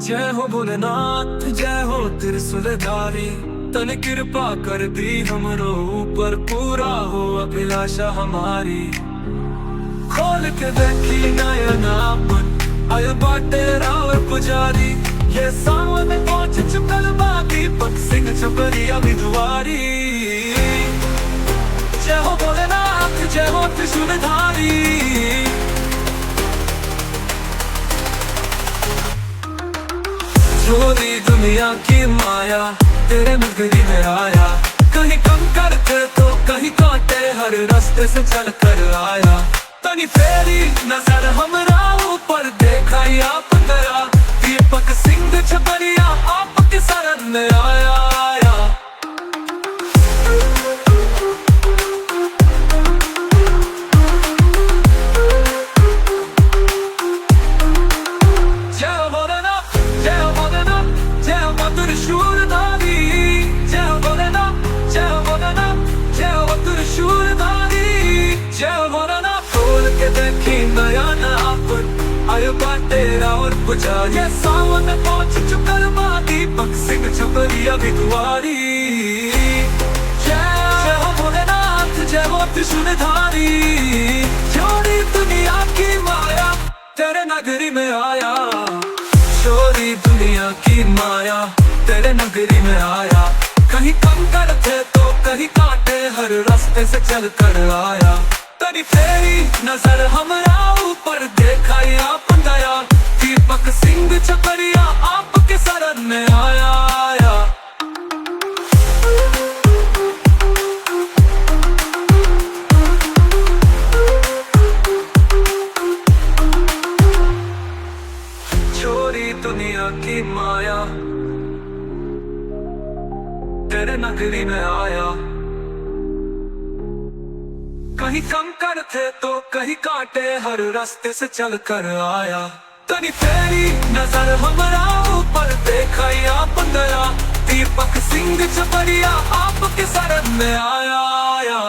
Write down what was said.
जय हो भोलेनाथ, जय हो त्रिशूलधारी। तन कृपा कर दी हमरो ऊपर, पूरा हो अभिलाषा हमारी। खोल के देखी नयन आपन, आय बाटे रावर पुजारी। ये सावन पहुंच चुकल बा दीपक सिंह छपरिया भी दुआरी। जय हो भोलेनाथ, जय हो त्रिशूलधारी। छोड़ी दुनिया की माया, तेरे नगरी में आया। कहीं कम करते तो कहीं काटे, हर रास्ते से चल कर आया। तनी फेरी नजर हमरा ऊपर, देखा या पंदरा दीपक सिंह छपरिया आपके शरण में आया। ये सावन पहुंच चुकल बा दीपक सिंह छपरिया भी दुआरी। जय हो भोलेनाथ, जय हो त्रिशूलधारी। छोड़ी दुनिया की माया, तेरे नगरी में आया। छोड़ी दुनिया की माया, तेरे नगरी में आया। कहीं कम करते तो कहीं काटे, हर रास्ते से चल कर आया। तनी फेरी नजर हमरा ऊपर, देखा या पंदया दीपक सिंह छपरिया आपके शरण में आया। छोड़ी दुनिया की माया, तेरे नगरी में आया। कहीं कम करते तो कहीं काटे, हर रास्ते से चल कर आया। तनी फेरी नजर हमरा ऊपर, देखा या पंदरा दीपक सिंह छपरिया आपके शरण में आया।